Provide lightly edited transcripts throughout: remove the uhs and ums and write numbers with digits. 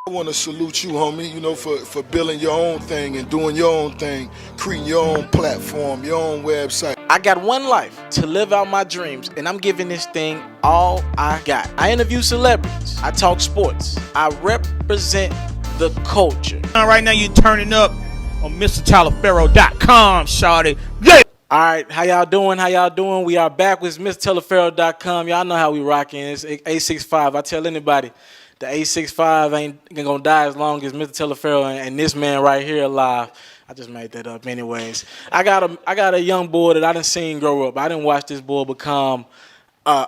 I want to salute you, homie, for building your own thing and doing your own thing, creating your own platform, your own website. I got one life to live out my dreams, and I'm giving this thing all I got. I interview celebrities. I talk sports. I represent the culture. Right now, you're turning up on MrTaliaferro.com, shawty. Yeah! All right, how y'all doing? How y'all doing? We are back with MrTaliaferro.com. Y'all know how we rocking. It's A65. I tell anybody, the A65 ain't gonna die as long as Mr. Taliaferro and this man right here alive. I just made that up, anyways. I got a young boy that I done seen grow up. I didn't watch this boy become.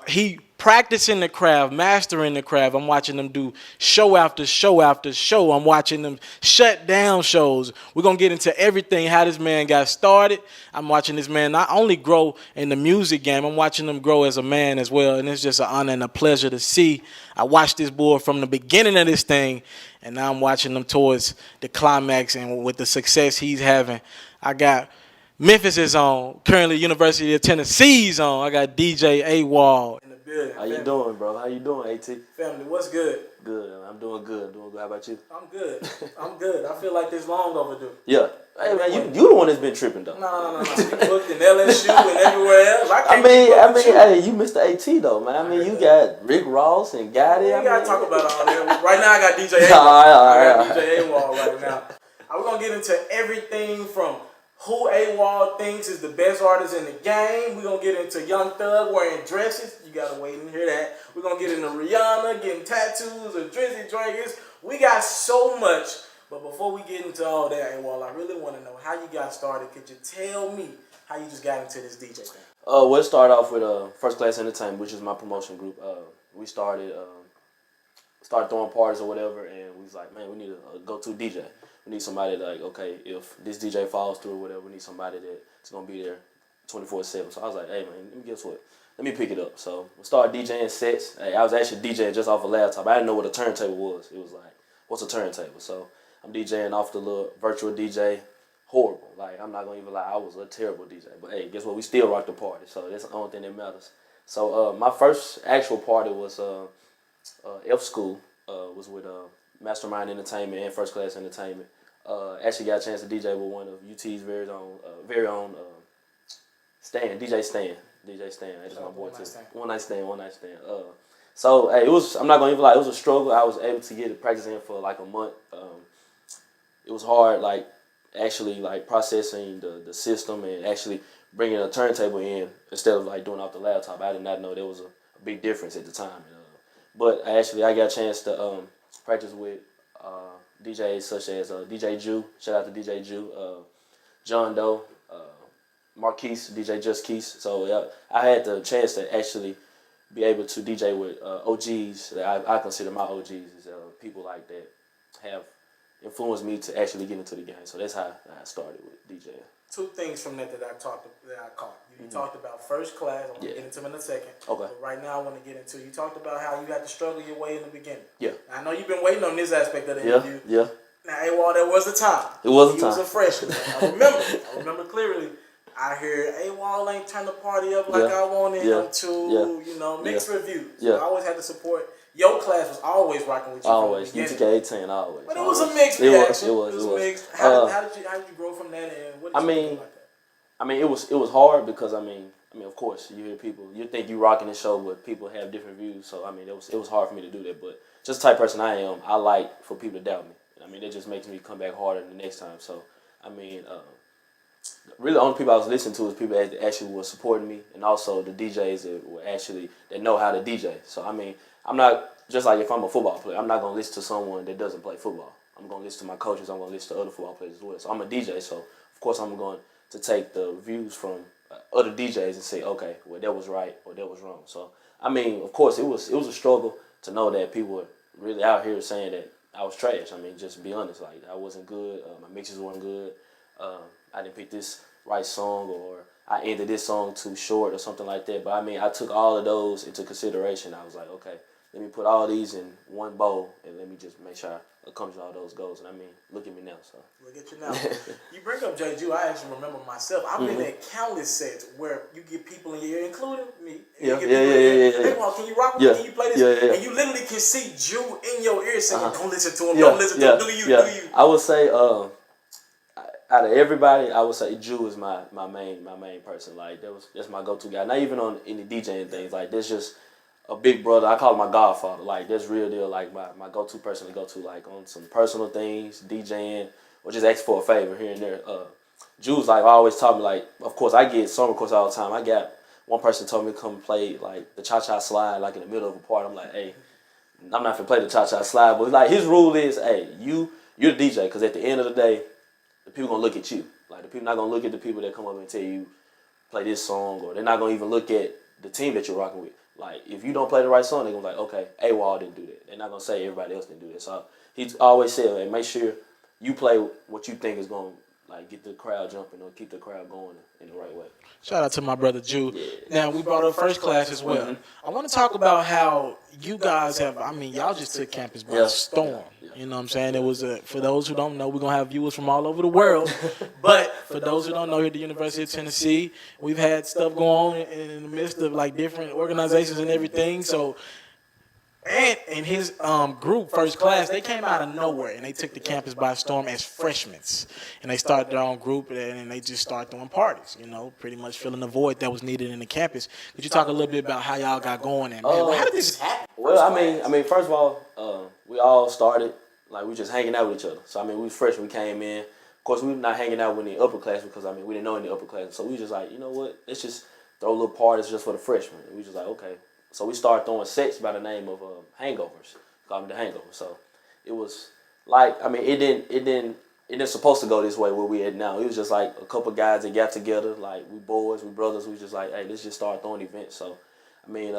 He practicing the craft, mastering the craft. I'm watching them do show after show after show. I'm watching them shut down shows. We're going to get into everything, how this man got started. I'm watching this man not only grow in the music game, I'm watching him grow as a man as well. And it's just an honor and a pleasure to see. I watched this boy from the beginning of this thing, and now I'm watching him towards the climax and with the success he's having. I got Memphis is on. Currently, University of Tennessee's on. I got DJ AWOL in the building. How you doing, bro? How you doing, AT? Family, what's good? Good. I'm doing good. How about you? I'm good. I feel like this long overdue. Yeah. Hey man, you the one that's been tripping though. No. You booked in LSU and everywhere else. Hey, you missed the AT though, man. I mean, you got Rick Ross and Gotti. We gotta talk about all that. Right now, I got DJ AWOL. All right. DJ AWOL right now. We're gonna get into everything from who AWOL thinks is the best artist in the game. We're going to get into Young Thug wearing dresses. You got to wait and hear that. We're going to get into Rihanna getting tattoos or Drizzy Dragons. We got so much. But before we get into all that, AWOL, I really want to know how you got started. Could you tell me how you just got into this DJ thing? We'll start off with First Class Entertainment, which is my promotion group. We started throwing parties or whatever, and we was like, man, we need a go-to DJ. We need somebody like, okay, if this DJ falls through or whatever, we need somebody that's going to be there 24/7. So I was like, hey, man, guess what? Let me pick it up. So we started DJing sets. Hey, I was actually DJing just off a laptop. I didn't know what a turntable was. It was like, what's a turntable? So I'm DJing off the little virtual DJ. Horrible. Like, I'm not going to even lie, I was a terrible DJ. But hey, guess what? We still rocked the party. So that's the only thing that matters. So my first actual party was F School. Was with Mastermind Entertainment and First Class Entertainment. Actually got a chance to DJ with one of UT's very own Stan, DJ Stan. That's my boy too. One night stand. So hey, it was. I'm not gonna even lie. It was a struggle. I was able to get practice in for like a month. It was hard, like actually like processing the system and actually bringing a turntable in instead of like doing off the laptop. I did not know there was a big difference at the time. But I got a chance to practice with DJs such as DJ Jew, shout out to DJ Jew, John Doe, Marquise, DJ Just Keys. So I had the chance to actually be able to DJ with OGs that I consider my OGs is people like that have influenced me to actually get into the game. So that's how I started with DJing. Two things from that I caught. You talked about First Class. I'm going to get into them in a second. Okay. But right now I want to get into, you talked about how you had to struggle your way in the beginning. Yeah. Now, I know you've been waiting on this aspect of the interview. Yeah. Now, AWOL, there was a time. It was a time. He was a freshman. I remember clearly. I hear AWOL ain't turn the party up like I wanted him to. Mixed reviews. Yeah. I always had to support. Your class was always rocking with you. Always. UTK 18, always. But it was a mixed reaction. It was mixed. How did you grow from that, and what did you do like that? It was hard because of course you hear people, you think you rocking the show, but people have different views. So it was hard for me to do that. But just the type of person I am, I like for people to doubt me. That just makes me come back harder the next time. So really the only people I was listening to was people that actually were supporting me, and also the DJs that know how to DJ. So I'm not just like if I'm a football player, I'm not gonna listen to someone that doesn't play football. I'm gonna listen to my coaches. I'm gonna listen to other football players as well. So I'm a DJ. So of course I'm going to take the views from other DJs and say, okay, well that was right or that was wrong. So of course it was a struggle to know that people were really out here saying that I was trash. Just be honest, like I wasn't good. My mixes weren't good. I didn't pick this right song, or I ended this song too short or something like that. But I took all of those into consideration. I was like, okay, let me put all these in one bowl and let me just make sure I accomplish all those goals. And I mean, look at me now. So look at you now. You bring up J. Jew. I actually remember myself. I've been at countless sets where you get people in your ear, including me. Yeah. Hey, Paul, can you rock with me? Can you play this? Yeah. And you literally can see Jew in your ear saying, "Don't listen to him. Don't listen to him. Do you? Do you?" I would say, out of everybody, I would say Jew is my main person. Like that's my go-to guy. Not even on any DJing things. Like that's just a big brother. I call him my godfather. Like that's real deal. Like my go-to person to go to. Like on some personal things, DJing, or just ask for a favor here and there. Jew's like always taught me. Like of course I get song requests all the time. I got one person told me to come play like the cha-cha slide like in the middle of a part. I'm like, hey, I'm not gonna play the cha-cha slide, but like his rule is, hey, you're the DJ, because at the end of the day, the people gonna look at you. Like the people not gonna look at the people that come up and tell you play this song, or they're not gonna even look at the team that you're rocking with. Like if you don't play the right song, they're gonna be like, okay, AWOL didn't do that. They're not gonna say everybody else didn't do that. So he's always said, hey, make sure you play what you think is gonna like get the crowd jumping or keep the crowd going in the right way. Shout out to my brother Jew. Now, we brought up First Class as well. I want to talk about how you guys have, I mean, y'all just took campus by storm. You know what I'm saying? It was, for those who don't know, we're going to have viewers from all over the world. But for those who don't know, here at the University of Tennessee, we've had stuff going on in the midst of like different organizations and everything. So, and his group, First Class, they came out of nowhere and they took the campus by storm as freshmen. And they started their own group and they just started throwing parties, you know, pretty much filling the void that was needed in the campus. Could you talk a little bit about how y'all got going and man, how did this happen? Well, I mean, first of all, we all started like we just hanging out with each other. So I mean, we freshmen, we came in. Of course, we were not hanging out with the upper class because I mean we didn't know any upper class. So we just like, you know what? Let's just throw a little parties just for the freshmen. And we just like, okay. So we started throwing sets by the name of Hangovers. Called them the Hangovers. So it was like, I mean, it didn't supposed to go this way where we at now. It was just like a couple guys that got together, like we boys, we brothers. We just like, hey, let's just start throwing events. So I mean,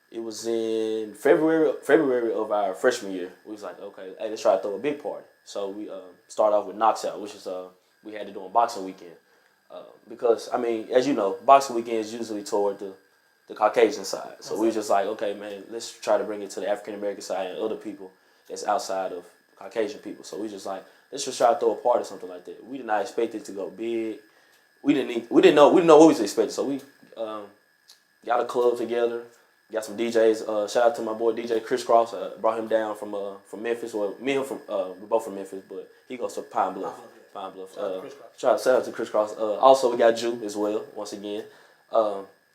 it was in February of our freshman year. We was like, okay, hey, let's try to throw a big party. So we started off with Knocks Out, which is we had to do on boxing weekend. Because I mean, as you know, boxing weekend is usually toward the Caucasian side. So we was just like, okay, man, let's try to bring it to the African American side and other people that's outside of Caucasian people. So we just like, let's just try to throw a party or something like that. We did not expect it to go big. We didn't know what we was expecting. So we got a club together, got some DJs. Shout out to my boy DJ Chris Cross. Brought him down from Memphis. Well, me and him we're both from Memphis, but he goes to Pine Bluff. Shout out to Chris Cross. Also, we got Jew as well. Once again.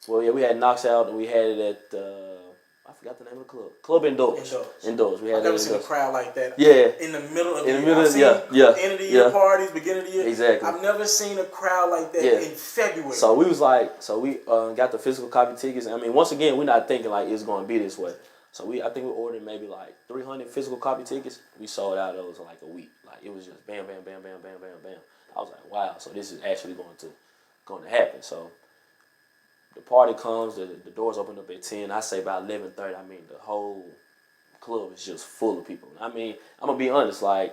Well, yeah, we had Knocks Out, and we had it at, I forgot the name of the club. Club Indoors. Indoors. We had I've never seen a crowd like that. Yeah. In the middle of the year. End of the year parties, beginning of the year. Exactly. I've never seen a crowd like that in February. So we was like, we got the physical copy tickets. I mean, once again, we're not thinking like it's going to be this way. So I think we ordered maybe like 300 physical copy tickets. We sold out those in like a week. Like it was just bam, bam, bam, bam, bam, bam, bam. I was like, wow. So this is actually going to happen. So the party comes, the doors open up at 10. I say by 11:30, I mean, the whole club is just full of people. I mean, I'm going to be honest, like,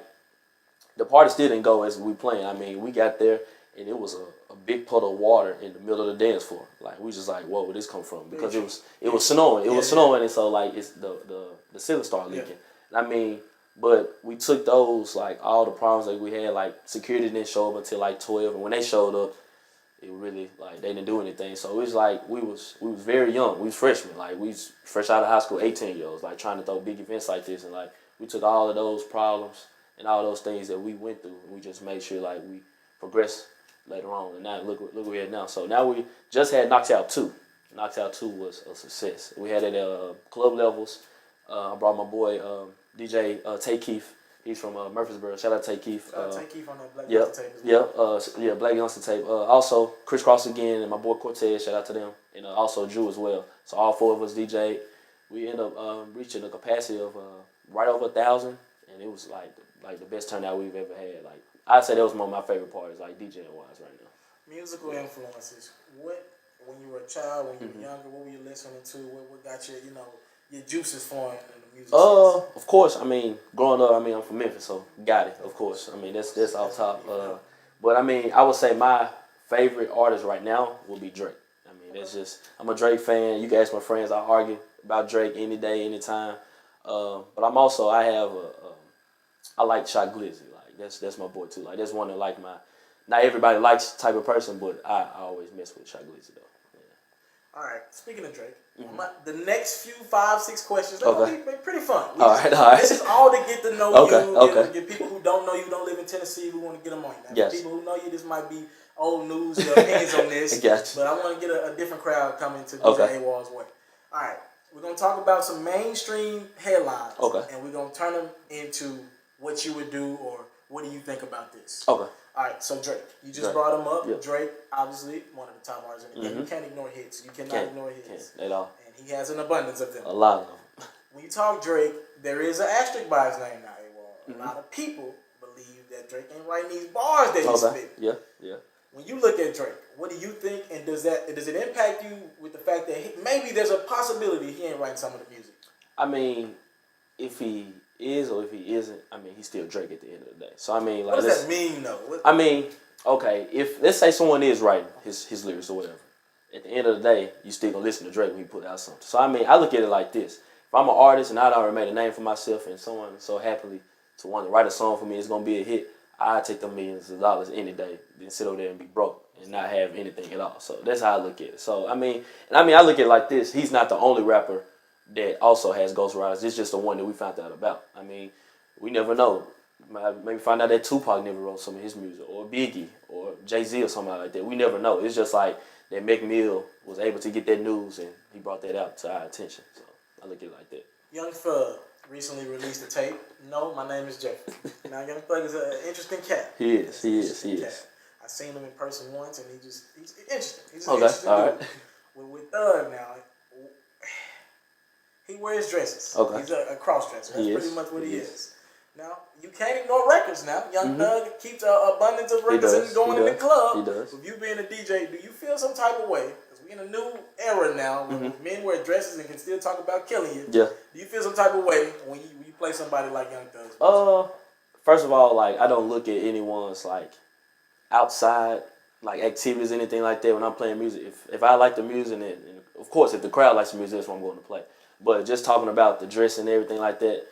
the party still didn't go as we planned. I mean, we got there, and it was a big puddle of water in the middle of the dance floor. Like, we just like, whoa, where this come from? Because it was snowing. It was snowing, and so, like, it's the ceiling started leaking. I mean, but we took those, like, all the problems that we had, like, security didn't show up until, like, 12, and when they showed up, it really, like, they didn't do anything. So it was like, we was very young. We was freshmen. Like, we was fresh out of high school, 18-year-olds, like, trying to throw big events like this. And, like, we took all of those problems and all those things that we went through, and we just made sure, like, we progressed later on. And now, look where we're at now. So now we just had Knocks Out 2. Knocks Out 2 was a success. We had it at club levels. I brought my boy, DJ Tay Keith. He's from Murfreesboro. Shout out to Tay Keith. Tay Keith on that Black Youngster tape as well. Black Youngster tape. Also, Chris Cross again and my boy Cortez. Shout out to them. And also Drew as well. So all four of us DJ. We end up reaching a capacity of right over 1,000. And it was like the best turnout we've ever had. Like, I'd say that was one of my favorite parties, like DJing wise right now. Musical influences. What, when you were a child, when you were younger, what were you listening to? What got your juices flowing in the music? Of course. I mean, growing up, I mean, I'm from Memphis, so got it. Of course. I mean, that's off top. But I mean, I would say my favorite artist right now would be Drake. I mean, that's just, I'm a Drake fan. You can ask my friends. I argue about Drake any day, anytime. But I like Shot Glizzy. Like that's my boy too. Like that's one of like my, not everybody likes type of person, but I always mess with Shot Glizzy though. Yeah. All right. Speaking of Drake, the next few 5-6 questions they're gonna be pretty fun. All right. This is all to get to know you. Get people who don't know you, don't live in Tennessee, who want to get them on you. Now, Yes. people who know you, this might be old news, your opinions on this. Gotcha. But I want to get a different crowd coming to DJ AWOL's way. All right. We're going to talk about some mainstream headlines. Okay. And we're going to turn them into what you would do or what do you think about this. Okay. All right, so Drake, you just brought him up. Yeah. Drake, obviously, one of the top artists in the game. You can't ignore hits. You cannot ignore hits. Can't at all. And he has an abundance of them. A lot of them. When you talk Drake, there is an asterisk by his name now, AWOL. A lot of people believe that Drake ain't writing these bars that he's spitting. Yeah. When you look at Drake, what do you think, and does it impact you with the fact that maybe there's a possibility he ain't writing some of the music? I mean, if he is or if he isn't, I mean, he's still Drake at the end of the day. So, I mean, like, what does that mean, though? I mean, okay, if, let's say someone is writing his lyrics or whatever, at the end of the day, you still gonna listen to Drake when he put out something. So, I mean, I look at it like this. If I'm an artist and I already made a name for myself and someone so happily to want to write a song for me, it's gonna be a hit, I take them millions of dollars any day than sit over there and be broke and not have anything at all. So that's how I look at it. So I mean I look at it like this. He's not the only rapper that also has ghostwriters. It's just the one that we found out about. I mean, we never know. Maybe find out that Tupac never wrote some of his music, or Biggie, or Jay-Z or somebody like that. We never know. It's just like that Meek Mill was able to get that news and he brought that out to our attention. So I look at it like that. Young Thug recently released a tape. No, my name is Jeff. Now, Young Thug is an interesting cat. He is. I seen him in person once, and he's interesting. He's okay, interesting all dude. right. With Thug now, he wears dresses. Okay. He's a cross-dresser. That's pretty much what he is. Now, you can't ignore records now. Young Thug keeps an abundance of records and going in the club. He does. With you being a DJ, do you feel some type of way? Because we're in a new era now where men wear dresses and can still talk about killing you. Yeah. Do you feel some type of way when you play somebody like Young Thug? First of all, like, I don't look at anyone's, like, outside, like, activities, anything like that when I'm playing music. If I like the music, and of course, if the crowd likes the music, that's what I'm going to play. But just talking about the dress and everything like that,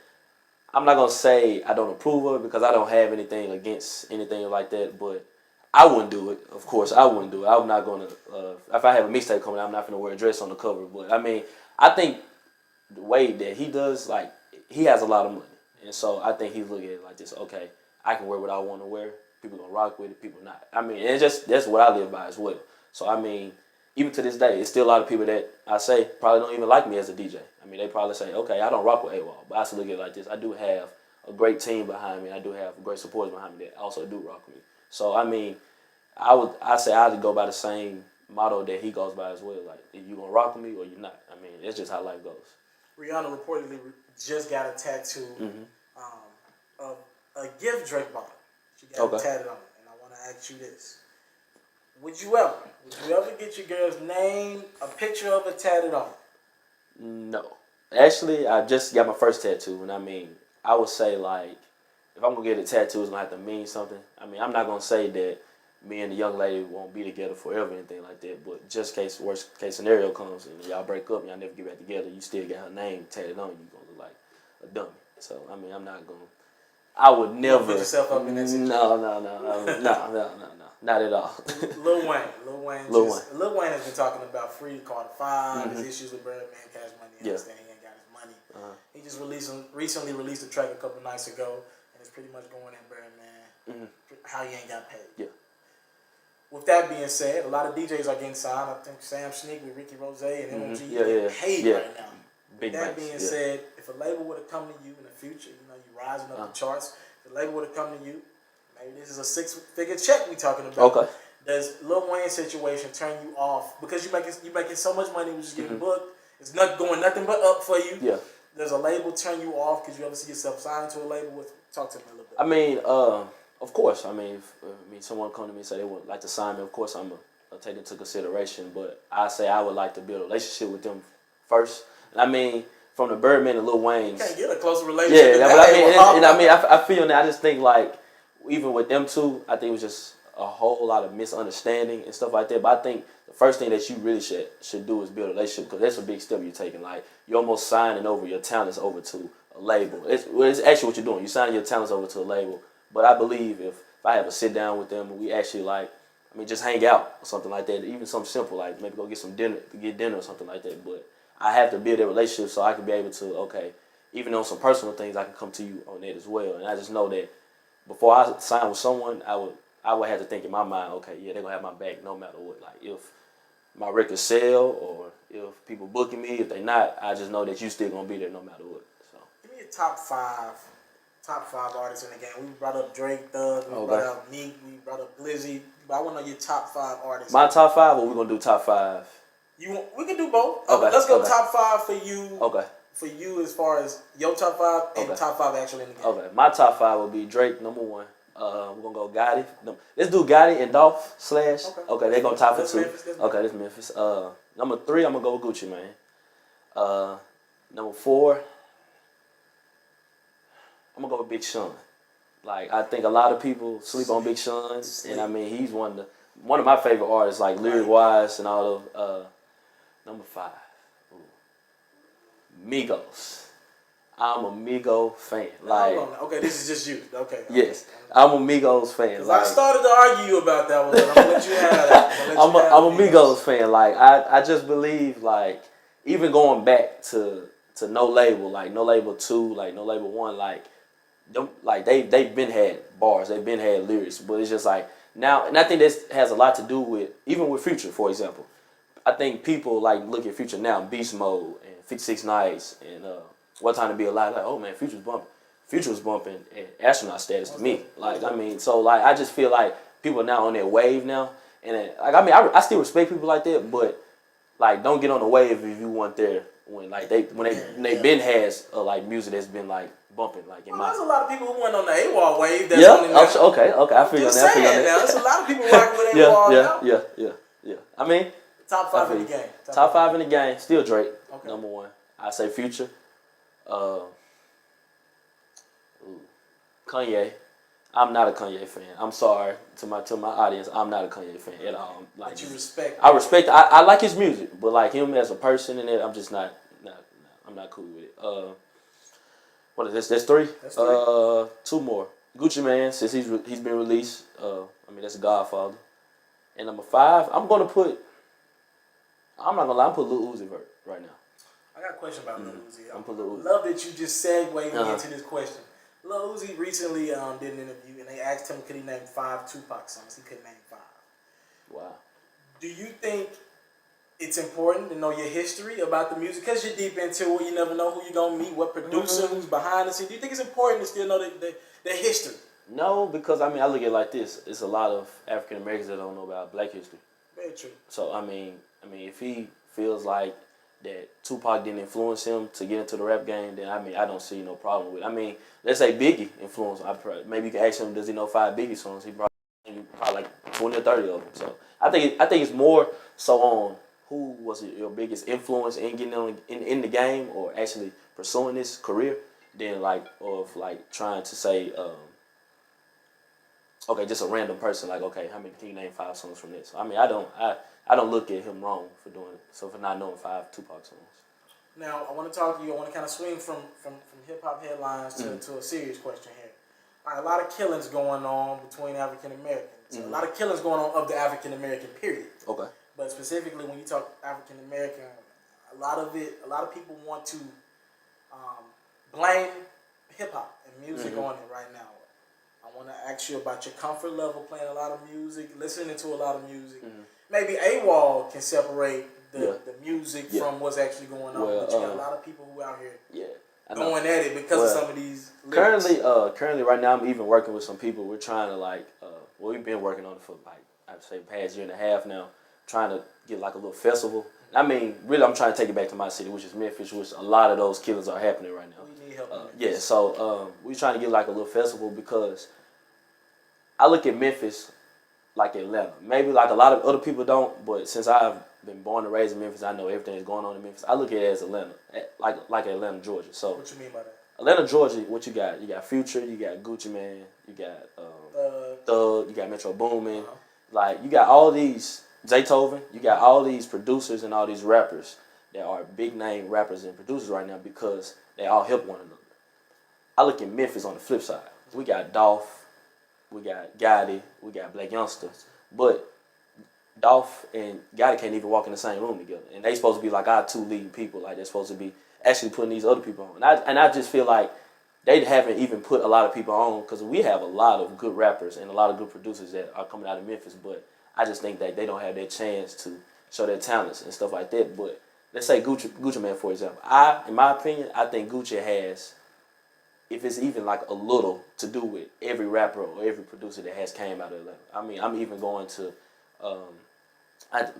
I'm not going to say I don't approve of it because I don't have anything against anything like that, but I wouldn't do it. Of course, I wouldn't do it. I'm not going to, if I have a mixtape coming out, I'm not going to wear a dress on the cover. But, I mean, I think the way that he does, like, he has a lot of money. And so I think he's looking at it like this, okay, I can wear what I want to wear. People going to rock with it, people not. I mean, it's just, that's what I live by as well. So, I mean, even to this day, it's still a lot of people that I say probably don't even like me as a DJ. I mean, they probably say, okay, I don't rock with AWOL, but I still look at it like this. I do have a great team behind me. I do have great supporters behind me that also do rock with me. So, I mean, I say I'd go by the same motto that he goes by as well. Like, if you gonna rock with me or you're not. I mean, it's just how life goes. Rihanna reportedly just got a tattoo of a gift Drake bought. She got it tatted on it. And I want to ask you this. Would you ever get your girl's name, a picture of it tatted on it? No. Actually, I just got my first tattoo, and I mean, I would say, like, if I'm going to get a tattoo, it's going to have to mean something. I mean, I'm not going to say that me and the young lady won't be together forever or anything like that, but just case worst case scenario comes and y'all break up and y'all never get back together, you still got her name tatted on you, you're going to look like a dummy. So, I mean, I'm not going to, I would never. Put yourself up in that situation. No, not at all. Lil Wayne has been talking about Free Carter 5, his issues with Birdman, Cash Money, understand he ain't got his money. He just recently released a track a couple nights ago, and it's pretty much going at Birdman, how he ain't got paid. Yeah. With that being said, a lot of DJs are getting signed. I think Sam Sneak with Ricky Rose and MOG getting paid right now. With that being said, if a label would have come to you in the future, you know, you rising up the charts, if a label would have come to you, maybe this is a 6-figure check we talking about. Okay. Does Lil Wayne's situation turn you off? Because you making so much money, which is getting booked, it's not going nothing but up for you. Yeah. Does a label turn you off because you ever see yourself signed to a label? Talk to me a little bit. I mean, of course. I mean, if someone come to me and say they would like to sign me, of course I'm gonna take it into consideration. But I say I would like to build a relationship with them first. And I mean, from the Birdman and Lil Wayne, you can't get a closer relationship. Yeah, but I mean, I feel that. I just think like even with them two, I think it was just a whole lot of misunderstanding and stuff like that. But I think the first thing that you really should do is build a relationship, because that's a big step you're taking. Like, you're almost signing over your talents over to a label. It's actually what you're doing. You're signing your talents over to a label. But I believe if I have a sit down with them and we actually just hang out or something like that, even something simple like maybe go get dinner or something like that. But I have to build a relationship so I can be able to, okay, even on some personal things, I can come to you on that as well. And I just know that before I sign with someone, I would have to think in my mind, okay, yeah, they're gonna have my back no matter what. Like, if my records sell or if people booking me, if they not, I just know that you still gonna be there no matter what. So give me a top five artists in the game. We brought up Drake, Thug, we brought up Meek, we brought up Glizzy. But I want to know your top 5 artists. My top 5, or we gonna do top 5? We can do both. Okay. Let's go top 5 for you. Okay. For you, as far as your top 5 and top 5 actually in the game. Okay. My top 5 will be Drake, number 1. We're gonna go Gotti. Let's do Gotti and Dolph / Okay, they're gonna top for 2. Okay, this Memphis. Number 3, I'm gonna go with Gucci Mane. Number 4, I'm gonna go with Big Sean. Like, I think a lot of people sleep on Big Sean, and I mean, he's one of my favorite artists, like lyric wise and all of. Number 5, Migos. I'm a Migos fan. Like, okay, this is just you. Okay. Yes, I'm a Migos fan. Like, I started to argue you about that one, but I'm gonna let you have that. I'm a Migos fan. Like, I just believe, like, even going back to No Label, like No Label 2, like No Label 1, like they've been had bars, they've been had lyrics, but it's just like now, and I think this has a lot to do with, even with Future, for example. I think people like look at Future now, Beast Mode and 56 Nights and What Time to Be Alive, like, oh man, Future was bumping at astronaut status to me. Like, I mean, so like I just feel like people are now on their wave now, and like, I mean, I still respect people like that, but like, don't get on the wave if you weren't there when they been has like music that's been like bumping, like in my. There's a lot of people who went on the AWOL wave. That's Okay, I feel on that. Now, there's a lot of people rocking with AWOL now. Yeah. I mean, top 5 in the game. Top 5 in the game. Still Drake. Okay. Number 1. I say Future. Kanye. I'm not a Kanye fan. I'm sorry to my audience. I'm not a Kanye fan at all. Like, but you respect. I respect. I like his music, but like him as a person in it, I'm just not. I'm not cool with it. What is this? That's 3. That's 3. 2 more. Gucci Mane, since he's been released. I mean, that's a Godfather. And number 5, I'm not gonna lie. I'm put Lil Uzi Vert right now. I got a question about Lil Uzi. I'm put Lil Uzi. Love that you just segued me into this question. Lil Uzi recently did an interview, and they asked him could he name 5 Tupac songs. He couldn't name 5. Wow. Do you think it's important to know your history about the music? Because you're deep into it, you never know who you're going to meet, what producer, who's behind the scenes. Do you think it's important to still know the history? No, because, I mean, I look at it like this. It's a lot of African Americans that don't know about Black history. Very true. So, I mean, if he feels like that Tupac didn't influence him to get into the rap game, then, I mean, I don't see no problem with it. I mean, let's say Biggie influenced him. Maybe you can ask him, does he know 5 Biggie songs? He probably like 20 or 30 of them. So, I think it's more so on who was your biggest influence in getting in the game or actually pursuing this career than trying to say, okay, just a random person, like, okay, how many can you name 5 songs from this? I mean, I don't look at him wrong for doing it. So for not knowing 5 Tupac songs. Now, I want to talk to you. I want to kind of swing from hip hop headlines to a serious question here. All right, a lot of killings going on between African Americans. A lot of killings going on of the African American period. Okay. But specifically, when you talk African American, a lot of people want to blame hip hop and music on it right now. I want to ask you about your comfort level playing a lot of music, listening to a lot of music. Maybe AWOL can separate the music from what's actually going on. But you got a lot of people who out here going at it because of some of these lyrics. Currently, right now, I'm even working with some people. We're trying to we've been working on it for I'd say past year and a half now, trying to get like a little festival. I mean, really, I'm trying to take it back to my city, which is Memphis, which a lot of those killings are happening right now. We need help. So we're trying to get like a little festival because I look at Memphis like Atlanta. Maybe like a lot of other people don't, but since I've been born and raised in Memphis, I know everything that's going on in Memphis. I look at it as Atlanta, like Atlanta, Georgia. So what you mean by Atlanta, Georgia, what you got? You got Future, you got Gucci Man, you got Thug, you got Metro Boomin. Like, you got all these, Zaytoven, you got all these producers and all these rappers that are big name rappers and producers right now because they all help one another. I look at Memphis on the flip side. We got Dolph, we got Gotti, we got Black Youngster, but Dolph and Gotti can't even walk in the same room together. And they supposed to be like our two leading people. Like, they're supposed to be actually putting these other people on. And I just feel like they haven't even put a lot of people on because we have a lot of good rappers and a lot of good producers that are coming out of Memphis. But I just think that they don't have their chance to show their talents and stuff like that. But let's say Gucci Man, for example. In my opinion, I think Gucci has, if it's even like a little, to do with every rapper or every producer that has came out of Atlanta. I mean, I'm even going to...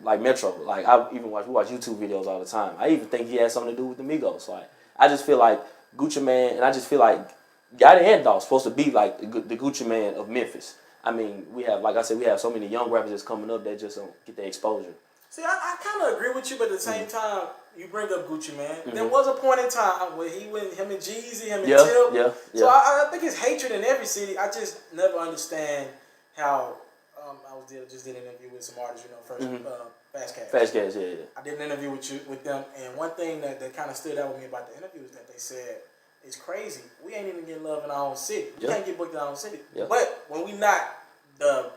like Metro, like we watch YouTube videos all the time. I even think he has something to do with the Migos. Like, I just feel like Gucci Man, and I just feel like Gotti and Dolph supposed to be like the Gucci Man of Memphis. I mean, we have, like I said, we have so many young rappers that's coming up that just don't get their exposure. See, I kind of agree with you, but at the same time, you bring up Gucci Man. There was a point in time where him and Jeezy, him and Tip. Yeah. So I think it's hatred in every city. I just never understand how. Just did an interview with some artists, Fast Cash. Fast Cash, yeah. I did an interview with them, and one thing that kind of stood out with me about the interview is that they said, it's crazy. We ain't even getting love in our own city. We can't get booked in our own city. But when we not the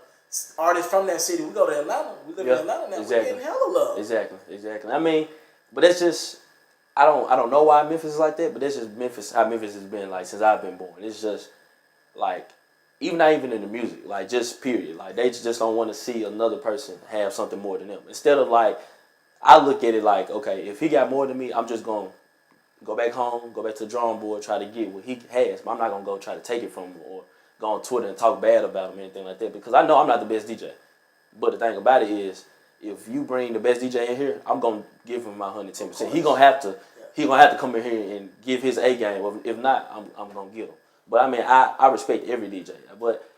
artists from that city, we go to Atlanta. We live in Atlanta now. We're getting hella love. Exactly. I mean, but that's just, I don't know why Memphis is like that, but that's just how Memphis has been like since I've been born. It's just like, not even in the music, like, just period. Like, they just don't want to see another person have something more than them. Instead of, like, I look at it like, okay, if he got more than me, I'm just going to go back home, go back to the drawing board, try to get what he has. But I'm not going to go try to take it from him or go on Twitter and talk bad about him or anything like that, because I know I'm not the best DJ. But the thing about it is, if you bring the best DJ in here, I'm going to give him my 110%. He going to have to come in here and give his A game. If not, I'm going to get him. But I mean, I respect every DJ. But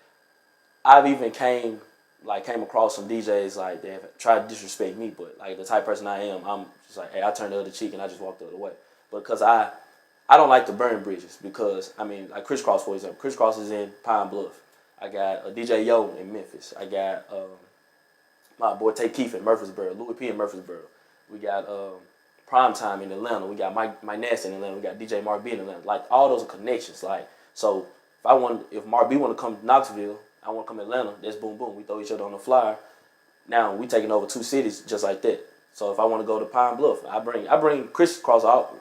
I've even came across some DJs like they have tried to disrespect me. But like the type of person I am, I'm just like, hey, I turned the other cheek and I just walked the other way. Because I don't like to burn bridges. Because I mean, like Crisscross, for example. Crisscross is in Pine Bluff. I got a DJ Yo in Memphis. I got my boy Tay Keith in Murfreesboro, Louis P in Murfreesboro. We got Primetime in Atlanta. We got Mike Nasty in Atlanta. We got DJ Mark B in Atlanta. Like, all those are connections. Like, so if Mark B want to come to Knoxville, I want to come to Atlanta, that's boom boom. We throw each other on the flyer. Now we taking over two cities just like that. So if I want to go to Pine Bluff, I bring Crisscross out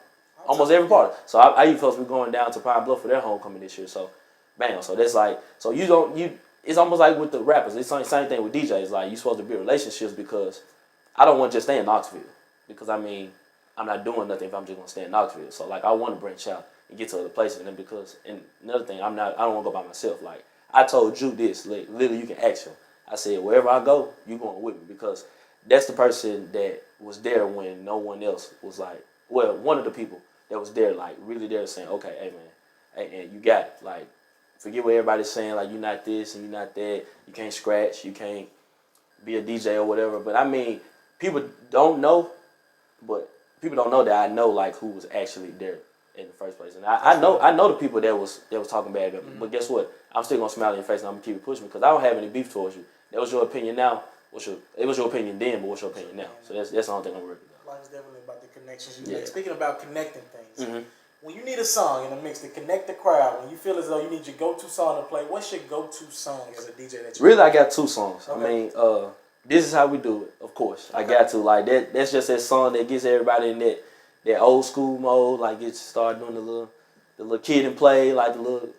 almost every part. So I even supposed to be going down to Pine Bluff for their homecoming this year. So bam. So that's like, so it's almost like with the rappers. It's the same thing with DJs. Like, you supposed to build relationships, because I don't want to just stay in Knoxville, because I mean, I'm not doing nothing if I'm just gonna stay in Knoxville. So like, I want to branch out and get to other places. And then and another thing, I don't want to go by myself. Like, I told you this, like, literally you can ask him. I said, wherever I go, you going with me, because that's the person that was there when no one else was like, well, one of the people that was there, like, really there saying, okay, hey man, hey, and you got it. Like, forget what everybody's saying, like, you're not this and you're not that, you can't scratch, you can't be a DJ or whatever. But I mean, people don't know that I know, like, who was actually there in the first place. And I know the people that was talking bad about me. But guess what? I'm still gonna smile in your face and I'm gonna keep it pushing, because I don't have any beef towards you. That was your opinion now. It was your opinion then, but what's your opinion now? So that's the only thing I'm worried about. Life is definitely about the connections you make. Speaking about connecting things, when you need a song in a mix to connect the crowd, when you feel as though you need your go-to song to play, what's your go-to song as a DJ that you Really, I got two songs. Okay. I mean, This Is How We Do It, of course. Okay. I got to. Like, that's just that song that gets everybody in that old school mode. Like, it start doing the little kid and play, like the little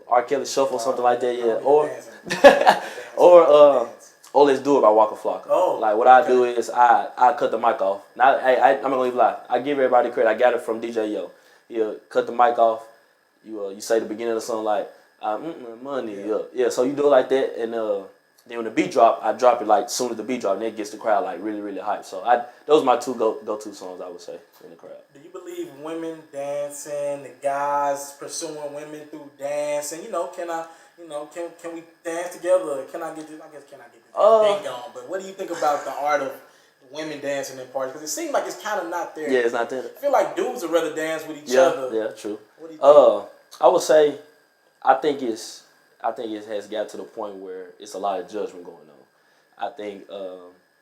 R. Kelly shuffle, something like that. Yeah. Or Let's Do It by Waka Flocka. Oh, like, what I do is I cut the mic off. Now, I'm not gonna leave lie. I give everybody credit. I got it from DJ Yo. You cut the mic off. You say the beginning of the song like money. Yeah. So you do it like that, and then when the beat drop, I drop it like soon as the beat drop, and it gets the crowd like really, really hyped. So those are my two go-to songs, I would say, in the crowd. Do you believe women dancing, the guys pursuing women through dancing? Can we dance together? Can I get this? I guess can I get this thing going? But what do you think about the art of women dancing in parties? Because it seems like it's kind of not there. Yeah, it's not there. I feel like dudes would rather dance with each Yeah, other. yeah, true. What do you think? I would say, I think it has got to the point where it's a lot of judgment going on. I think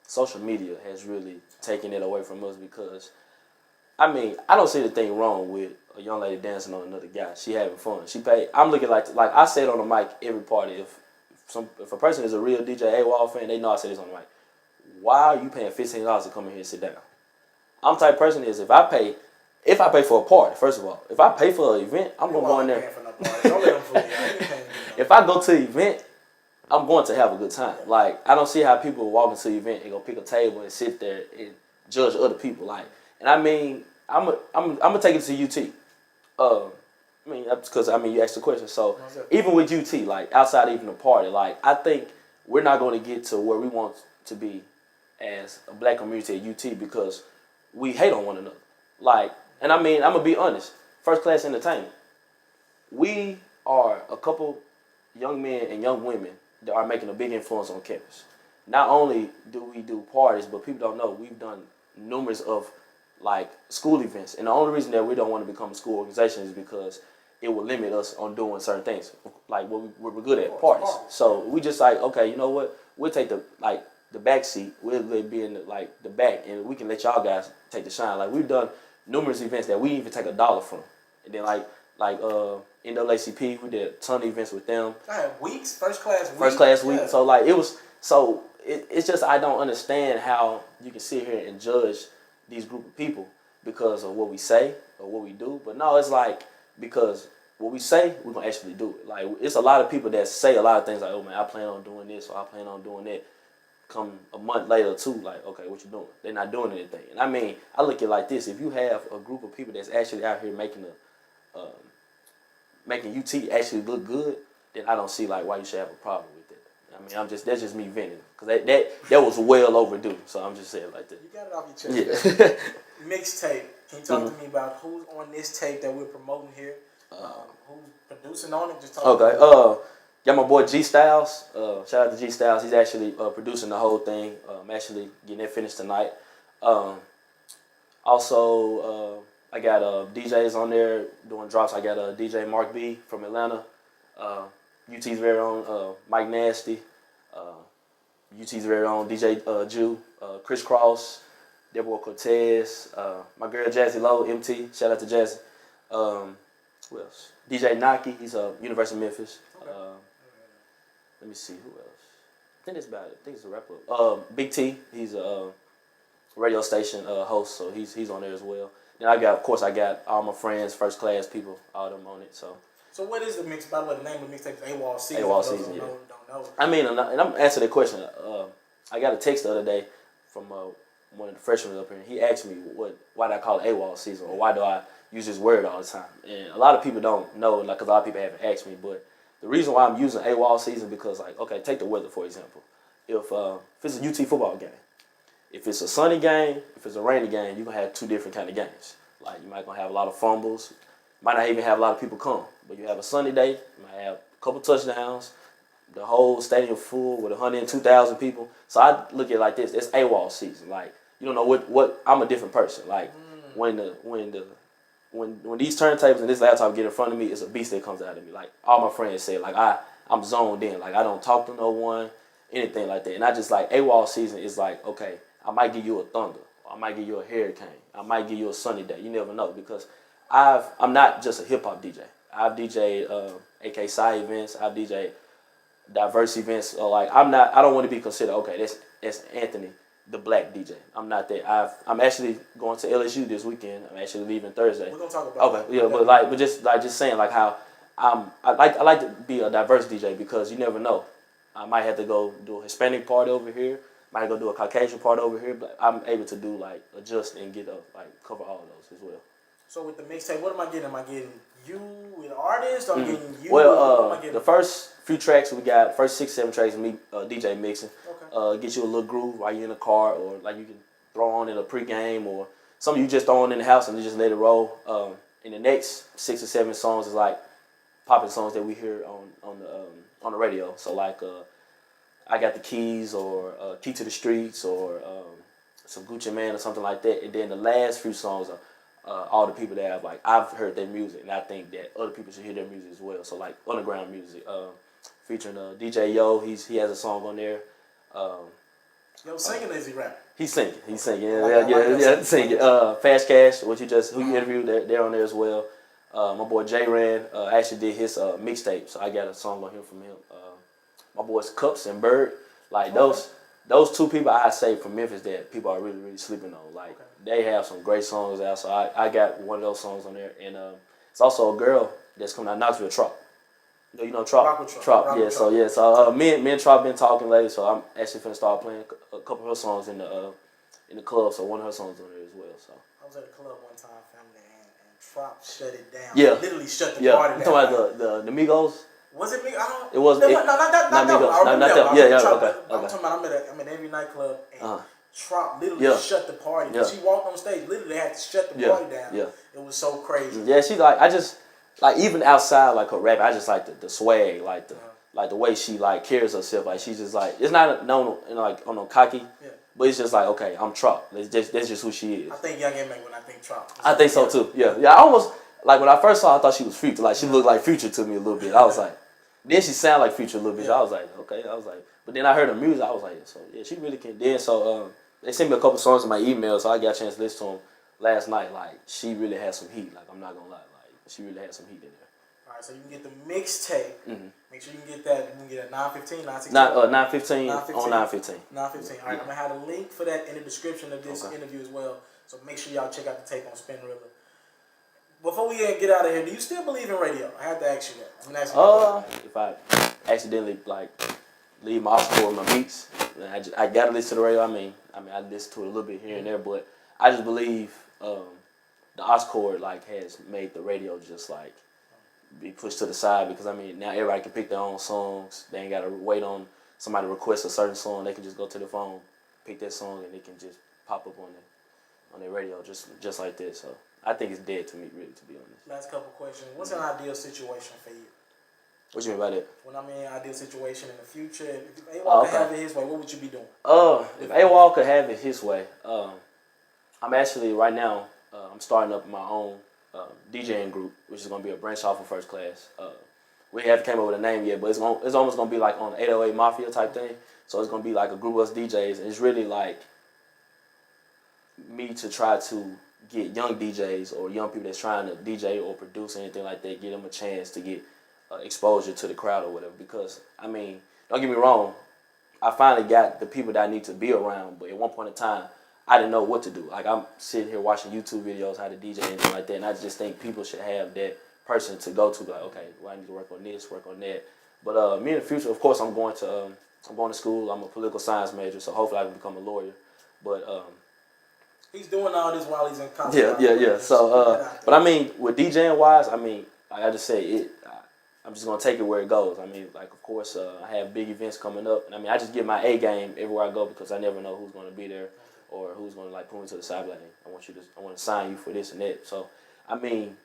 social media has really taken it away from us because, I mean, I don't see the thing wrong with a young lady dancing on another guy. She having fun. She paid. I'm looking like I said on the mic every party. If a person is a real DJ AWOL fan, they know I say this on the mic. Why are you paying $15 to come in here and sit down? I'm the type of person is if I pay for a party, first of all, if I pay for an event, I'm gonna go in there. Don't let them fool you. If I go to an event, I'm going to have a good time. Like, I don't see how people walk into an event and go pick a table and sit there and judge other people. Like, and I mean, I'm gonna take it to UT. I mean, because you asked the question. So even with UT, like outside even the party, like I think we're not going to get to where we want to be as a black community at UT because we hate on one another. Like, and I mean, I'm gonna be honest. First Class Entertainment, we are a couple young men and young women that are making a big influence on campus. Not only do we do parties, but people don't know we've done numerous of like school events. And the only reason that we don't want to become a school organization is because it will limit us on doing certain things, like what we're good at, parties. So we just like, okay, you know what? We'll take the back seat. We'll be in the back, and we can let y'all guys take the shine. Like we've done numerous events that we even take $1 from, and then like NAACP, we did a ton of events with them. I had weeks, first class week. So like it's just I don't understand how you can sit here and judge these group of people because of what we say or what we do. But no, it's like because what we say, we're gonna actually do it. Like it's a lot of people that say a lot of things like, oh man, I plan on doing this or I plan on doing that. Come a month later too, like, okay, what you doing? They're not doing anything. And I mean, I look at it like this: if you have a group of people that's actually out here making UT actually look good, then I don't see like why you should have a problem with it. I mean, that's just me venting because that was well overdue. So I'm just saying it like that. You got it off your chest. Yeah. Mixtape. Can you talk to me about who's on this tape that we're promoting here? Who's producing on it? Just talk. Okay. Got my boy G Styles. Shout out to G Styles. He's actually producing the whole thing. I'm actually getting it finished tonight. Also, I got DJs on there doing drops. I got DJ Mark B from Atlanta. UT's very own Mike Nasty. UT's very own DJ Jew. Chris Cross. Deborah Cortez. My girl Jazzy Lowe, MT. Shout out to Jazzy. Who else? DJ Naki. He's University of Memphis. Okay. Let me see who else. I think that's about it. I think it's a wrap-up. Big T. He's a radio station host, so he's on there as well. And I got all my friends, first class people, all of them on it. So what is the mix? By the way, the name of the mixtape is AWOL Season. AWOL Season, yeah. Don't know. I mean, and I'm answering the question. I got a text the other day from one of the freshmen up here. He asked me why do I call it AWOL Season, or why do I use this word all the time? And a lot of people don't know, like, because a lot of people haven't asked me, but the reason why I'm using AWOL Season because, like, okay, take the weather for example. If it's a UT football game, if it's a sunny game, if it's a rainy game, you're gonna have two different kind of games. Like you might gonna have a lot of fumbles, might not even have a lot of people come. But you have a sunny day, you might have a couple touchdowns, the whole stadium full with 102,000 people. So I look at it like this: it's AWOL season. Like you don't know what I'm a different person. Like when these turntables and this laptop get in front of me, it's a beast that comes out of me. Like all my friends say, like I'm zoned in. Like I don't talk to no one, anything like that. And I just like AWOL season is like, okay, I might give you a thunder, or I might give you a hurricane, I might give you a sunny day. You never know because I'm not just a hip hop DJ. I've DJed AK Psy events. I've DJed diverse events. Like I don't want to be considered okay. That's Anthony, the black DJ. I'm not that. I'm actually going to LSU this weekend. I'm actually leaving Thursday. We're gonna talk about okay, yeah, but just saying like how I like to be a diverse DJ because you never know. I might have to go do a Hispanic party over here. Might go do a Caucasian part over here, but I'm able to do like adjust and get cover all of those as well. So with the mixtape, what am I getting? Am I getting you with artists? Or I'm getting you? Well, the first few tracks we got, first 6-7 tracks, me DJ mixing. Okay. Get you a little groove while you're in the car, or like you can throw on in a pregame, or some of you just throw on in the house and you just let it roll. And the next 6 or 7 songs is like popping songs that we hear on the radio. So like I Got the Keys, or Key to the Streets, or some Gucci Man or something like that. And then the last few songs are all the people that I've heard their music, and I think that other people should hear their music as well. So like underground music, featuring DJ Yo, he has a song on there. Yo, singing, is he rapping? He's singing. Yeah, singing. Fast Cash, who you interviewed, they're on there as well. My boy J Ran actually did his mixtape, so I got a song on here from him. My boys Cups and Bird, like those two people I say from Memphis that people are really sleeping on. Like they have some great songs out, so I got one of those songs on there, and it's also a girl that's coming out, Knoxville Trop. You know Trop? Trop, yeah. So me and Trop been talking lately, so I'm actually finna start playing a couple of her songs in the club. So one of her songs on there as well. So I was at a club one time, family, and Trop shut it down. Yeah, literally shut the party down. You talking about the Migos? Was it me? I don't. It was. No, not Migos. Not them. Yeah, okay. I'm talking about I'm at every nightclub and Trop literally shut the party. When she walked on stage, literally they had to shut the party down. Yeah. It was so crazy. Yeah, she like even outside like her rap, I just like the swag, like the way she like carries herself. Like she's just like, it's not on no cocky, but it's just like, okay, I'm Trop. That's just who she is. I think Young M.A. when I think Trop. I think so too. Yeah. I almost like when I first saw her, I thought she was Future. Like she looked like Future to me a little bit. I was like, then she sounded like Future a little bit. I was like, okay. I was like, but then I heard her music. I was like, so yeah, she really can. Then so they sent me a couple songs in my email, so I got a chance to listen to them last night. Like she really has some heat. Like I'm not gonna lie. She really had some heat in there. All right, so you can get the mixtape. Mm-hmm. Make sure you can get that. You can get it 9:15, 9:16. 9:15 on 9:15. 9:15. All right, I'm gonna have a link for that in the description of this interview as well. So make sure y'all check out the tape on Spin River. Before we get out of here, do you still believe in radio? I have to ask you that. I'm gonna ask you if I accidentally like leave my Oscar or my beats, I gotta listen to the radio. I mean, I listen to it a little bit here and there, but I just believe. The Oscord like has made the radio just like be pushed to the side because I mean now everybody can pick their own songs. They ain't gotta wait on somebody to request a certain song. They can just go to the phone, pick that song, and it can just pop up on their radio just like that. So I think it's dead to me, really, to be honest. Last couple questions. What's an ideal situation for you? What you mean by that? When I mean ideal situation in the future, if A-Wall could have it his way, what would you be doing? If A-Wall could have it his way, I'm actually right now. I'm starting up my own DJing group, which is going to be a branch off of First Class. We haven't came up with a name yet, but it's almost going to be like on 808 Mafia type thing. So it's going to be like a group of us DJs, and it's really like me to try to get young DJs or young people that's trying to DJ or produce anything like that, get them a chance to get exposure to the crowd or whatever. Because, I mean, don't get me wrong, I finally got the people that I need to be around, but at one point in time, I didn't know what to do. Like I'm sitting here watching YouTube videos how to DJ and anything like that, and I just think people should have that person to go to. Like, okay, well, I need to work on this, work on that. But me in the future, of course, I'm going to school. I'm a political science major, so hopefully I can become a lawyer. But he's doing all this while he's in college. Yeah. So, but I mean, with DJing wise, I mean, like I just say I'm just gonna take it where it goes. I mean, like of course, I have big events coming up, and I mean, I just give my A game everywhere I go because I never know who's gonna be there. Or who's gonna like pull me to the side like, I want to sign you for this and that. So, I mean,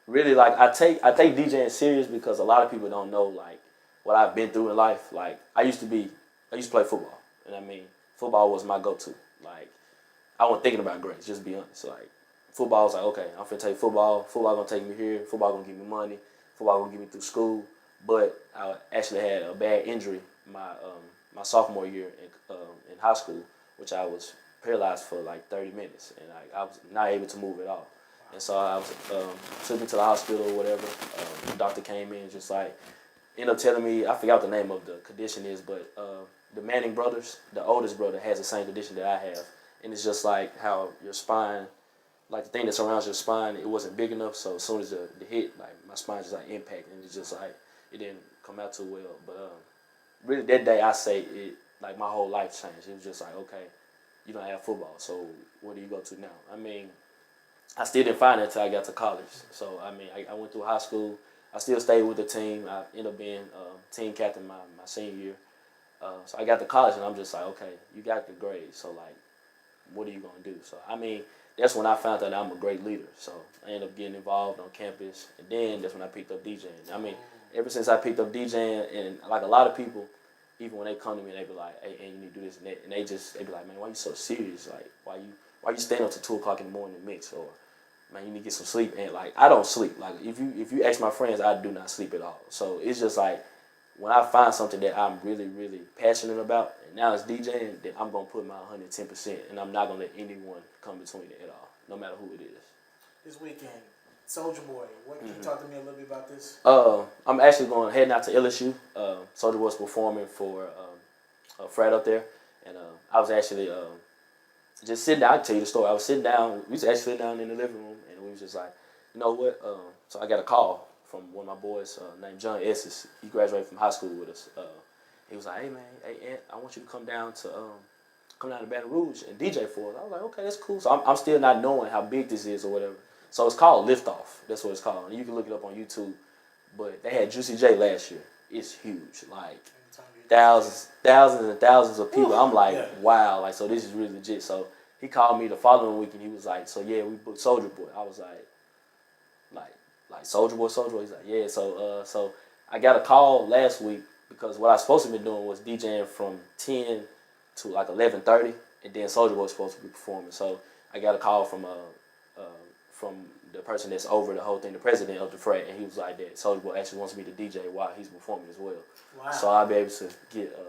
really like I take DJing serious because a lot of people don't know like what I've been through in life. Like I used to play football, and I mean, football was my go-to. Like I wasn't thinking about grades, just to be honest. Like football was like, okay, I'm finna take football. Football gonna take me here. Football gonna give me money. Football gonna get me through school. But I actually had a bad injury my sophomore year in high school, which I was paralyzed for like 30 minutes, and I was not able to move at all. And so I was took me to the hospital or whatever. The doctor came in and just like ended up telling me, I forgot what the name of the condition is, but the Manning brothers, the oldest brother, has the same condition that I have, and it's just like how your spine, like the thing that surrounds your spine, it wasn't big enough. So as soon as the hit, like my spine just like impacted, and it's just like it didn't come out too well. But really that day, I say it. Like my whole life changed. It was just like, okay, you don't have football, so where do you go to now? I mean, I still didn't find it until I got to college. So I mean, I went through high school. I still stayed with the team. I ended up being team captain my senior year. So I got to college, and I'm just like, okay, you got the grades, so like, what are you gonna do? So I mean, that's when I found out that I'm a great leader. So I ended up getting involved on campus, and then that's when I picked up DJing. I mean, ever since I picked up DJing, and like a lot of people, even when they come to me and they be like, hey, and you need to do this and that, and they be like, man, why you so serious? Like, why you staying up till 2 o'clock in the morning to mix? Or, man, you need to get some sleep. And like, I don't sleep. Like, if you ask my friends, I do not sleep at all. So it's just like, when I find something that I'm really, really passionate about, and now it's DJing, then I'm gonna put my 110%, and I'm not gonna let anyone come between it at all, no matter who it is. This weekend, Soulja Boy, what can you talk to me a little bit about this? I'm actually heading out to LSU. Soulja Boy's performing for Fred up there, and I was actually just sitting down. I can tell you the story. I was sitting down. We was actually sitting down in the living room, and we was just like, you know what? So I got a call from one of my boys named John Esses. He graduated from high school with us. He was like, hey man, hey Ant, I want you to come down to Baton Rouge and DJ for us. I was like, okay, that's cool. So I'm still not knowing how big this is or whatever. So it's called Liftoff. That's what it's called. And you can look it up on YouTube. But they had Juicy J last year. It's huge. Like thousands and thousands of people. I'm like, wow. Like, so this is really legit. So he called me the following week and he was like, so yeah, we booked Soulja Boy. I was like Soulja Boy. He's like, yeah. So I got a call last week because what I was supposed to be doing was DJing from 10 to like 11:30, and then Soulja Boy was supposed to be performing. So I got a call from the person that's over the whole thing, the president of the frat, and he was like that Soulja Boy actually wants me to DJ while he's performing as well. Wow. So I'll be able to get a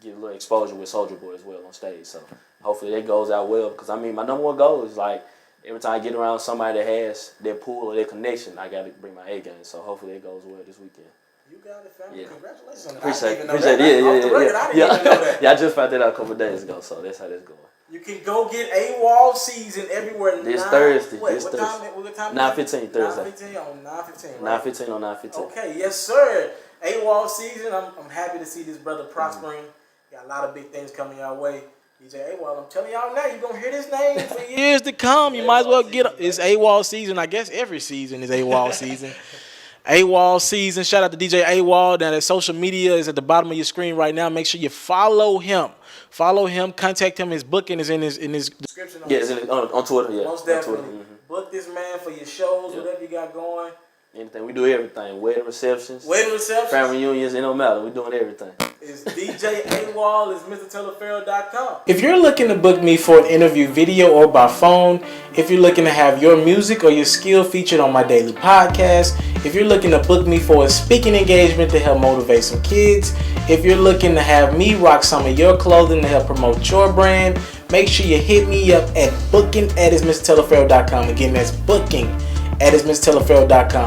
little exposure with Soulja Boy as well on stage. So hopefully that goes out well, because I mean my number one goal is like every time I get around somebody that has their pull or their connection, I got to bring my A game. So hopefully it goes well this weekend. You got it, family. Yeah. Congratulations on that. Appreciate it. Yeah. I didn't even know that. Yeah, I just found that out a couple of days ago, so that's how that's going. You can go get AWOL season everywhere. This Thursday. What time? What time? 9:15 Thursday. 9:15 on 9:15. Right? 9:15 on 9:15. Okay, yes sir. AWOL season. I'm happy to see this brother prospering. Got a lot of big things coming your way. DJ AWOL, I'm telling y'all now, you're going to hear this name for years to come. You might as well get it. It's AWOL season. I guess every season is AWOL season. AWOL season. Shout out to DJ AWOL. Now, that social media is at the bottom of your screen right now. Make sure you follow him. Follow him. Contact him. His booking is in his description. It's on Twitter. Yeah, most definitely. Book this man for your shows, whatever you got going. Anything. We do everything. Wedding receptions. Family reunions. It don't matter. We're doing everything. It's DJ AWOL. It's MrTelefaro.com. If you're looking to book me for an interview, video, or by phone, if you're looking to have your music or your skill featured on my daily podcast, if you're looking to book me for a speaking engagement to help motivate some kids, if you're looking to have me rock some of your clothing to help promote your brand, make sure you hit me up at booking@MrTelefaro.com. Again, that's booking@MrTelefaro.com.